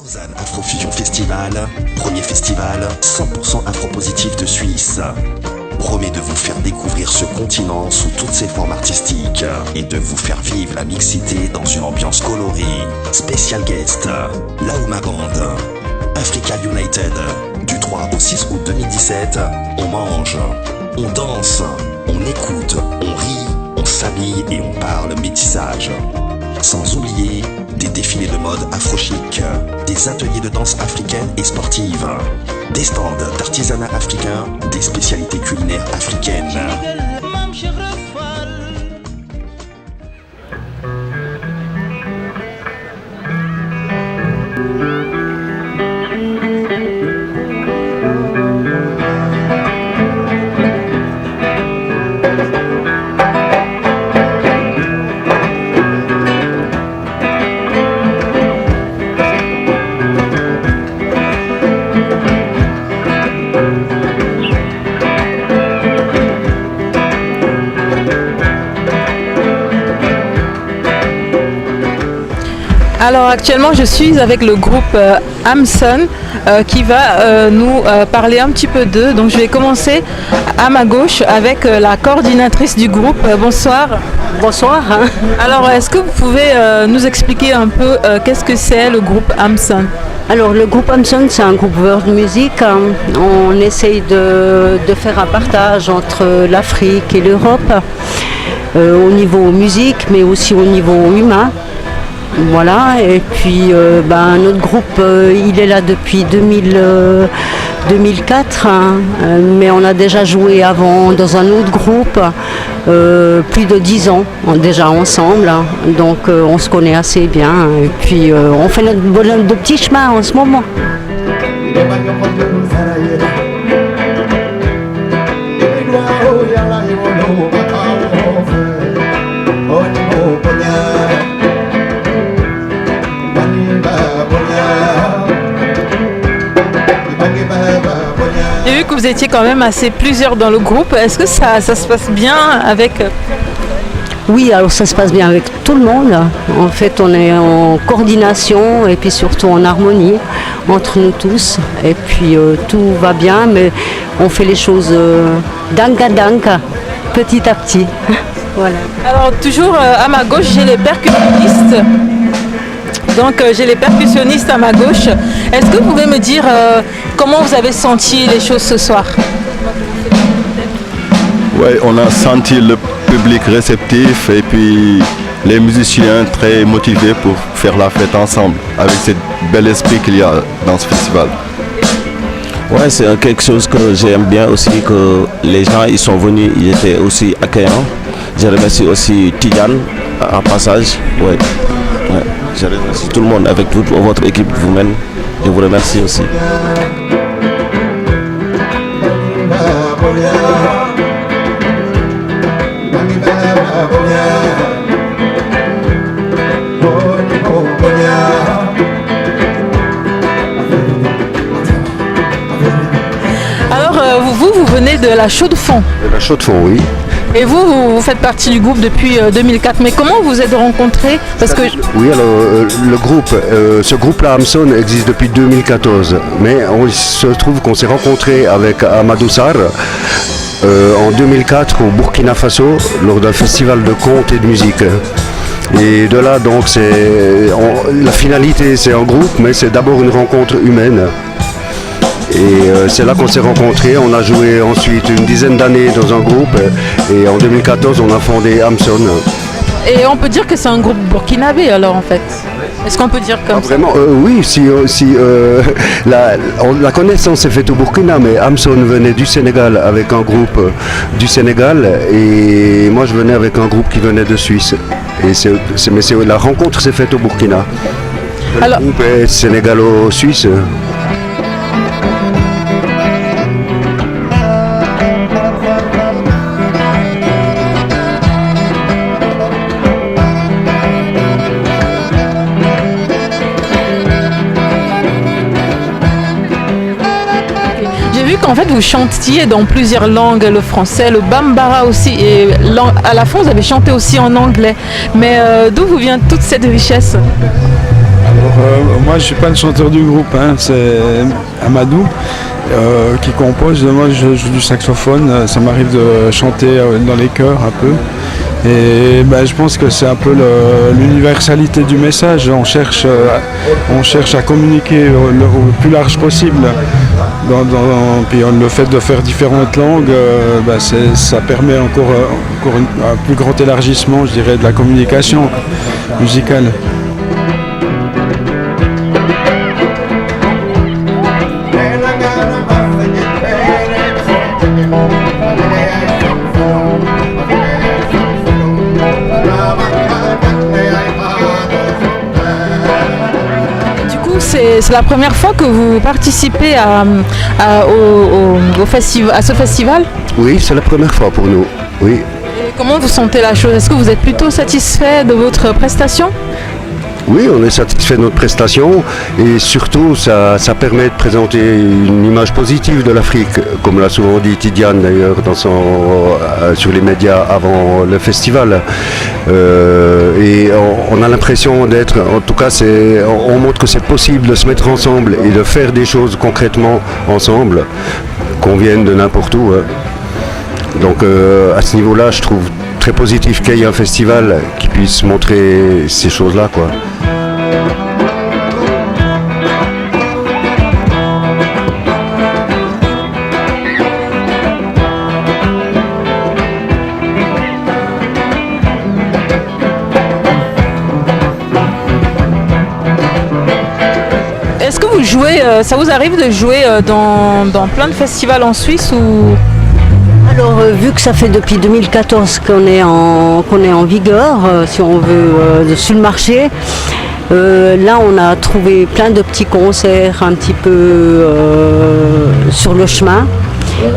Lausanne Afrofusion Festival, premier festival 100% afro-positif de Suisse. Promet de vous faire découvrir ce continent sous toutes ses formes artistiques et de vous faire vivre la mixité dans une ambiance colorée. Special guest, Laouma Band, Africa United. Du 3 au 6 août 2017, on mange, on danse, on écoute, on rit, on s'habille et on parle métissage. Sans oublier des défilés de mode afro-chic, des ateliers de danse africaine et sportive, des stands d'artisanat africain, des spécialités culinaires africaines. Alors actuellement je suis avec le groupe Amson qui va nous parler un petit peu d'eux. Donc je vais commencer à ma gauche avec la coordinatrice du groupe. Bonsoir. Bonsoir. Alors est-ce que vous pouvez nous expliquer un peu qu'est-ce que c'est le groupe Amson? Alors le groupe Amson, c'est un groupe world music. On essaye de faire un partage entre l'Afrique et l'Europe au niveau musique mais aussi au niveau humain. Voilà, et puis notre groupe il est là depuis 2004, mais on a déjà joué avant dans un autre groupe, plus de 10 ans déjà ensemble, donc on se connaît assez bien, et puis on fait notre bonhomme de petit chemin en ce moment. J'ai vu que vous étiez quand même assez plusieurs dans le groupe. Est-ce que ça se passe bien avec... Oui, alors ça se passe bien avec tout le monde. En fait, on est en coordination et puis surtout en harmonie entre nous tous. Et puis tout va bien, mais on fait les choses danka, petit à petit. Voilà. Alors toujours à ma gauche, j'ai les percussionnistes. Donc j'ai les percussionnistes à ma gauche. Est-ce que vous pouvez me dire comment vous avez senti les choses ce soir? Oui, on a senti le public réceptif et puis les musiciens très motivés pour faire la fête ensemble avec ce bel esprit qu'il y a dans ce festival. Ouais, c'est quelque chose que j'aime bien aussi, que les gens ils sont venus, ils étaient aussi accueillants. Je remercie aussi Tidiane en passage. Ouais. Je remercie tout le monde avec toute votre équipe vous-même. Je vous remercie aussi. Alors vous venez de la Chaux-de-Fonds. De la Chaux-de-Fonds, oui. Et vous faites partie du groupe depuis 2004. Mais comment vous êtes rencontrés? Parce que... Oui, alors ce groupe-là, Amson, existe depuis 2014. Mais il se trouve qu'on s'est rencontrés avec Amadou Sarr en 2004 au Burkina Faso lors d'un festival de contes et de musique. Et de là, donc, la finalité, c'est un groupe, mais c'est d'abord une rencontre humaine. Et c'est là qu'on s'est rencontrés, on a joué ensuite une dizaine d'années dans un groupe et en 2014 on a fondé Amson. Et on peut dire que c'est un groupe burkinabé alors en fait. Est-ce qu'on peut dire comme ça? Vraiment, oui, la connaissance s'est faite au Burkina, mais Amson venait du Sénégal avec un groupe du Sénégal et moi je venais avec un groupe qui venait de Suisse. Et la rencontre s'est faite au Burkina. Le groupe est sénégalo-suisse. En fait, vous chantiez dans plusieurs langues, le français, le bambara aussi, et à la fin, vous avez chanté aussi en anglais. Mais d'où vous vient toute cette richesse? Moi, je suis pas le chanteur du groupe, hein, c'est Amadou qui compose. Moi, je joue du saxophone. Ça m'arrive de chanter dans les chœurs un peu. Et je pense que c'est un peu l'universalité du message. On cherche à communiquer au plus large possible. Puis le fait de faire différentes langues, ça permet encore un plus grand élargissement, je dirais, de la communication musicale. C'est la première fois que vous participez à ce festival? Oui, c'est la première fois pour nous. Oui. Et comment vous sentez la chose? Est-ce que vous êtes plutôt satisfait de votre prestation? Oui, on est satisfait de notre prestation et surtout ça permet de présenter une image positive de l'Afrique, comme l'a souvent dit Tidiane d'ailleurs sur les médias avant le festival. Et on a l'impression d'être, en tout cas on montre que c'est possible de se mettre ensemble et de faire des choses concrètement ensemble, qu'on vienne de n'importe où. Donc à ce niveau-là, je trouve très positif qu'il y ait un festival qui puisse montrer ces choses-là, quoi. Est-ce que vous jouez, ça vous arrive de jouer dans plein de festivals en Suisse ou... Alors, vu que ça fait depuis 2014 qu'on est en vigueur, si on veut, sur le marché, là on a trouvé plein de petits concerts un petit peu sur le chemin.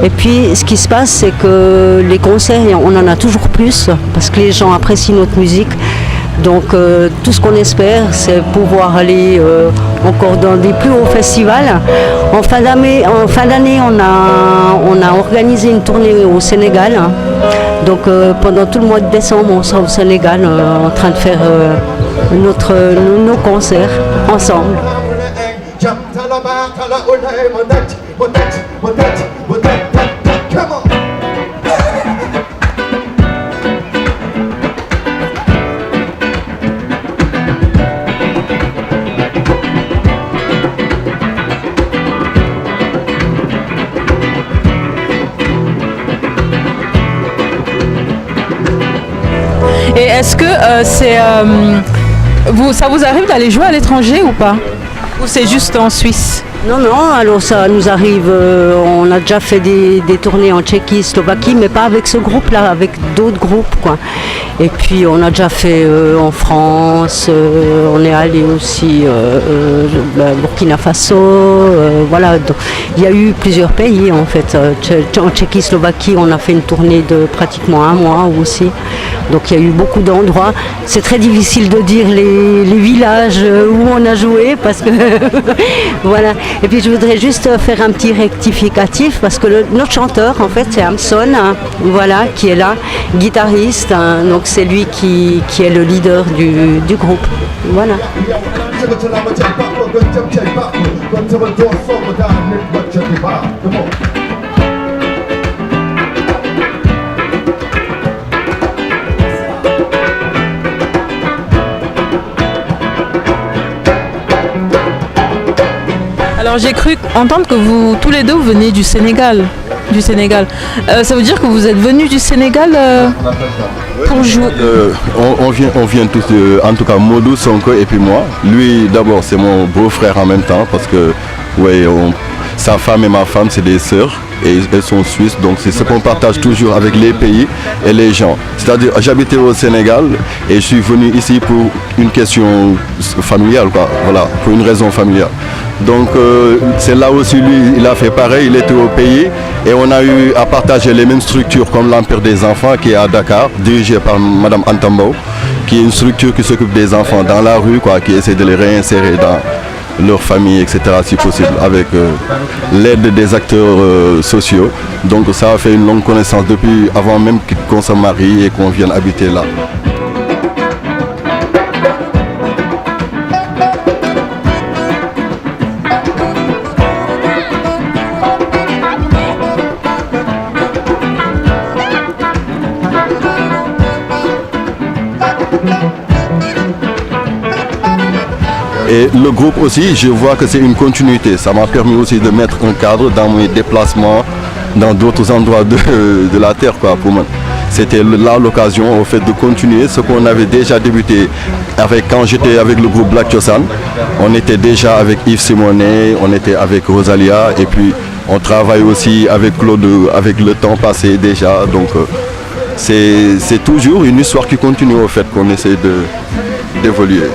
Et puis ce qui se passe, c'est que les concerts, on en a toujours plus parce que les gens apprécient notre musique. Donc tout ce qu'on espère, c'est pouvoir aller encore dans des plus hauts festivals. En fin d'année, on a organisé une tournée au Sénégal. Donc pendant tout le mois de décembre, on sera au Sénégal en train de faire nos concerts ensemble. Et est-ce que ça vous arrive d'aller jouer à l'étranger ou pas? Ou c'est juste en Suisse? Non, alors ça nous arrive, on a déjà fait des tournées en Tchéquie, Slovaquie, mais pas avec ce groupe-là, avec d'autres groupes, quoi. Et puis on a déjà fait en France, on est allé aussi Burkina Faso, voilà. Donc, il y a eu plusieurs pays en fait. En Tchéquie, Slovaquie, on a fait une tournée de pratiquement un mois aussi. Donc il y a eu beaucoup d'endroits. C'est très difficile de dire les villages où on a joué parce que voilà. Et puis je voudrais juste faire un petit rectificatif parce que notre chanteur en fait c'est Amson, hein, voilà, qui est là, guitariste, hein, donc c'est lui qui est le leader du groupe. Voilà. Alors j'ai cru entendre que vous tous les deux vous venez du Sénégal. Ça veut dire que vous êtes venus du Sénégal pour jouer? On vient tous, en tout cas Modou, Sonko et puis moi. Lui d'abord c'est mon beau-frère en même temps parce que ouais, sa femme et ma femme c'est des sœurs et elles sont suisses, donc c'est ce qu'on partage toujours avec les pays et les gens. C'est-à-dire j'habitais au Sénégal et je suis venu ici pour une question familiale, quoi. Voilà, pour une raison familiale. Donc c'est là aussi lui, il a fait pareil, il était au pays et on a eu à partager les mêmes structures comme l'Empire des enfants qui est à Dakar, dirigé par Madame Antambo, qui est une structure qui s'occupe des enfants dans la rue, quoi, qui essaie de les réinsérer dans leur famille, etc. si possible, avec l'aide des acteurs sociaux. Donc ça a fait une longue connaissance depuis avant même qu'on se marie et qu'on vienne habiter là. Et le groupe aussi, je vois que c'est une continuité. Ça m'a permis aussi de mettre un cadre dans mes déplacements dans d'autres endroits de la terre, quoi, pour moi. C'était là l'occasion au fait de continuer ce qu'on avait déjà débuté quand j'étais avec le groupe Black Chosan. On était déjà avec Yves Simonet, on était avec Rosalia et puis on travaille aussi avec Claude avec le temps passé déjà. Donc c'est toujours une histoire qui continue au fait qu'on essaie d'évoluer.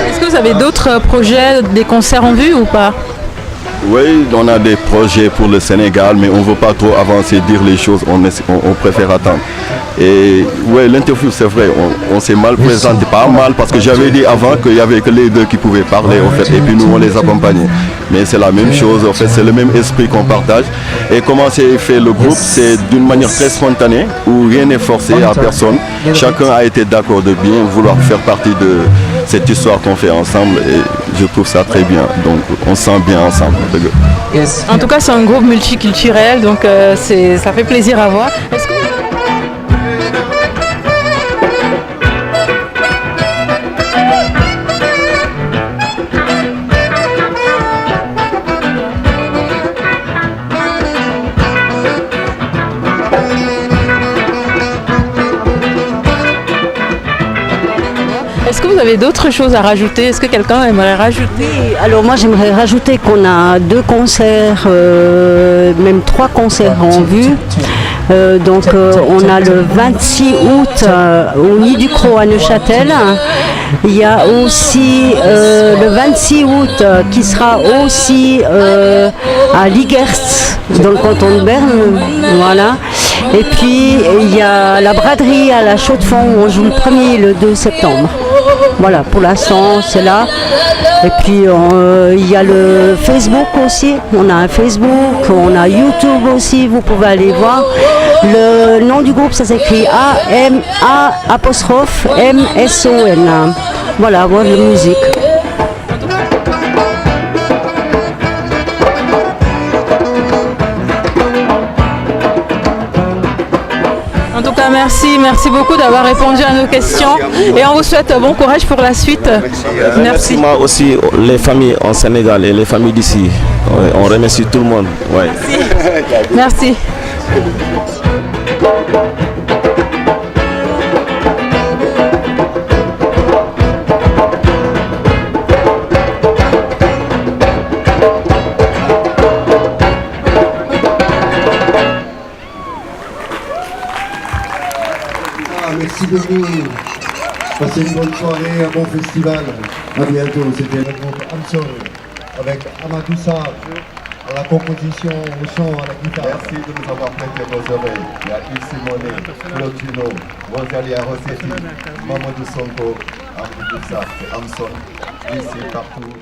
Est-ce que vous avez d'autres projets, des concerts en vue ou pas? Oui, on a des projets pour le Sénégal, mais on ne veut pas trop avancer, dire les choses, on préfère attendre. Et oui, l'interview, c'est vrai, on s'est mal présenté, pas mal, parce que j'avais dit avant qu'il n'y avait que les deux qui pouvaient parler, en fait, et puis nous, on les accompagnait. Mais c'est la même chose, en fait, c'est le même esprit qu'on partage. Et comment c'est fait le groupe, c'est d'une manière très spontanée, où rien n'est forcé à personne. Chacun a été d'accord de bien vouloir faire partie de cette histoire qu'on fait ensemble, et je trouve ça très bien. Donc, on se sent bien ensemble. En tout cas, c'est un groupe multiculturel, donc ça fait plaisir à voir. Est-ce que vous avez d'autres choses à rajouter? Est-ce que quelqu'un aimerait rajouter? Alors moi j'aimerais rajouter qu'on a 2 concerts, même 3 concerts en vue. On a le 26 août au Nid du Croc à Neuchâtel. Il y a aussi le 26 août qui sera aussi à Ligerst dans le canton de Berne. Voilà. Et puis il y a la braderie à la Chaux-de-Fonds où on joue le 1er et le 2 septembre. Voilà, pour l'instant c'est là. Et puis il y a le Facebook aussi, on a un Facebook, on a YouTube aussi, vous pouvez aller voir. Le nom du groupe ça s'écrit A-M-A''M-S-O-N. Voilà, voir la musique. En tout cas, merci beaucoup d'avoir répondu à nos questions et on vous souhaite bon courage pour la suite. Merci. Moi aussi, les familles en Sénégal et les familles d'ici, on remercie tout le monde. Ouais. Merci. Merci beaucoup. Passez une bonne soirée, un bon festival. À bientôt. C'était le groupe Amson avec Amadou Sarr à la composition, au chant, à la guitare. Merci de nous avoir prêté vos oreilles. Il y a Yves Simonet, Claude Junot, Rosalia Rossetti, Mamadou Sonko, Amadou Sarr et Amson. Ici, partout.